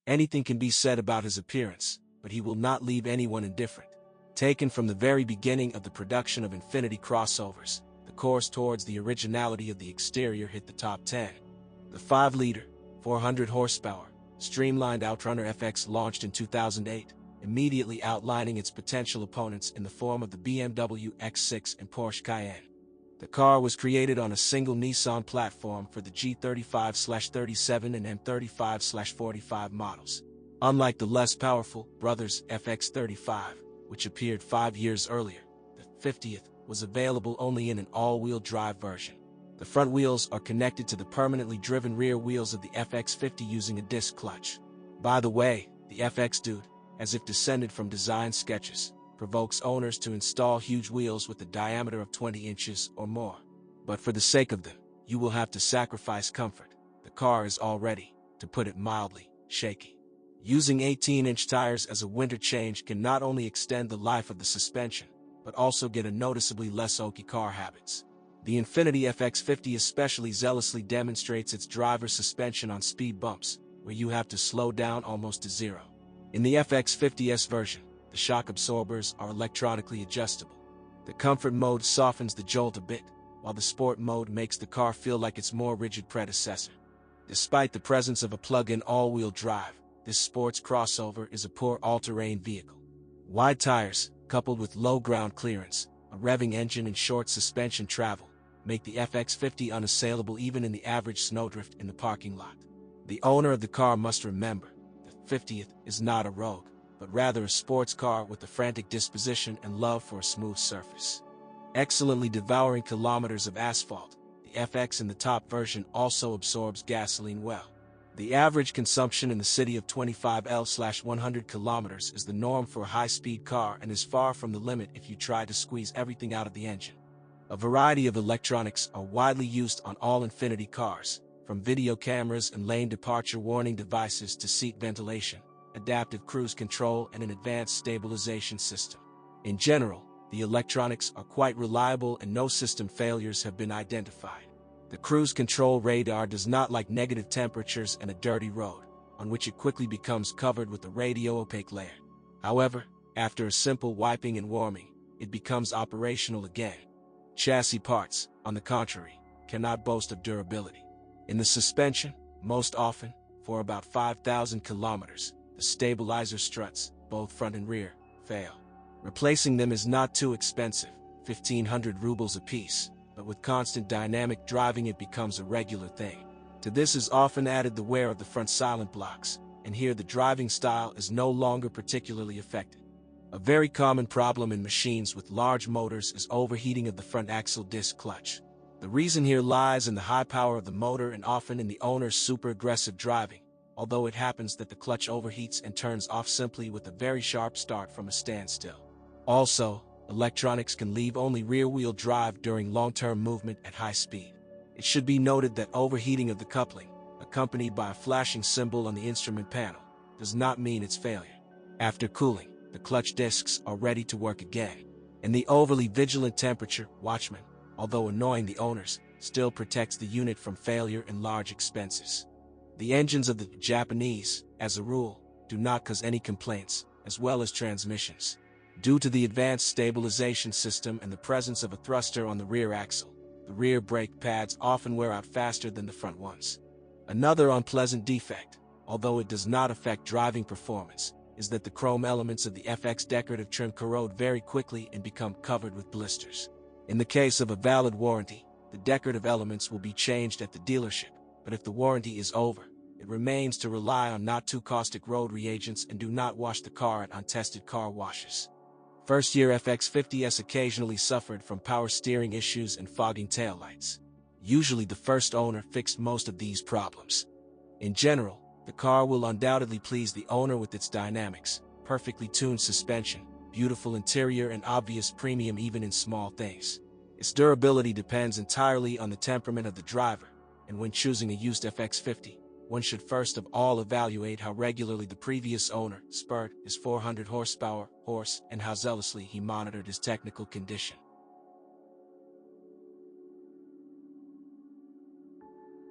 Anything can be said about his appearance, but he will not leave anyone indifferent. Taken from the very beginning of the production of Infiniti crossovers, the course towards the originality of the exterior hit the top 10. The 5-liter, 400 horsepower, streamlined Outrunner FX launched in 2008, immediately outlining its potential opponents in the form of the BMW X6 and Porsche Cayenne. The car was created on a single Nissan platform for the G35/37 and M35/45 models. Unlike the less powerful Brothers FX35, which appeared 5 years earlier, the 50th was available only in an all-wheel drive version. The front wheels are connected to the permanently driven rear wheels of the FX50 using a disc clutch. By the way, the FX Dude, as if descended from design sketches, provokes owners to install huge wheels with a diameter of 20 inches or more. But for the sake of them, you will have to sacrifice comfort. The car is already, to put it mildly, shaky. Using 18-inch tires as a winter change can not only extend the life of the suspension, but also get a noticeably less oaky car habits. The Infiniti FX50 especially zealously demonstrates its driver's suspension on speed bumps, where you have to slow down almost to zero. In the FX50S version, the shock absorbers are electronically adjustable. The comfort mode softens the jolt a bit, while the sport mode makes the car feel like its more rigid predecessor. Despite the presence of a plug-in all-wheel drive, this sports crossover is a poor all-terrain vehicle. Wide tires, coupled with low ground clearance, a revving engine and short suspension travel, make the FX50 unassailable even in the average snowdrift in the parking lot. The owner of the car must remember, the 50th is not a rogue, but rather a sports car with a frantic disposition and love for a smooth surface. Excellently devouring kilometers of asphalt, the FX in the top version also absorbs gasoline well. The average consumption in the city of 25 L/100 kilometers is the norm for a high-speed car and is far from the limit if you try to squeeze everything out of the engine. A variety of electronics are widely used on all Infiniti cars, from video cameras and lane departure warning devices to seat ventilation, adaptive cruise control and an advanced stabilization system. In general, the electronics are quite reliable and no system failures have been identified. The cruise control radar does not like negative temperatures and a dirty road, on which it quickly becomes covered with a radio-opaque layer. However, after a simple wiping and warming, it becomes operational again. Chassis parts, on the contrary, cannot boast of durability. In the suspension, most often, for about 5,000 kilometers, the stabilizer struts, both front and rear, fail. Replacing them is not too expensive, 1,500 rubles apiece, but with constant dynamic driving it becomes a regular thing. To this is often added the wear of the front silent blocks, and here the driving style is no longer particularly affected. A very common problem in machines with large motors is overheating of the front axle disc clutch. The reason here lies in the high power of the motor and often in the owner's super aggressive driving, although it happens that the clutch overheats and turns off simply with a very sharp start from a standstill. Also, electronics can leave only rear-wheel drive during long-term movement at high speed. It should be noted that overheating of the coupling, accompanied by a flashing symbol on the instrument panel, does not mean its failure. After cooling, the clutch discs are ready to work again, and the overly vigilant temperature watchman, although annoying the owners, still protects the unit from failure and large expenses. The engines of the Japanese, as a rule, do not cause any complaints, as well as transmissions. Due to the advanced stabilization system and the presence of a thruster on the rear axle, the rear brake pads often wear out faster than the front ones. Another unpleasant defect, although it does not affect driving performance, is that the chrome elements of the FX decorative trim corrode very quickly and become covered with blisters. In the case of a valid warranty, the decorative elements will be changed at the dealership, but if the warranty is over, it remains to rely on not too caustic road reagents and do not wash the car at untested car washes. First-year FX50s occasionally suffered from power steering issues and fogging taillights. Usually the first owner fixed most of these problems. In general, the car will undoubtedly please the owner with its dynamics, perfectly tuned suspension, beautiful interior and obvious premium even in small things. Its durability depends entirely on the temperament of the driver, and when choosing a used FX50, one should first of all evaluate how regularly the previous owner spurred his 400 horsepower horse and how zealously he monitored his technical condition.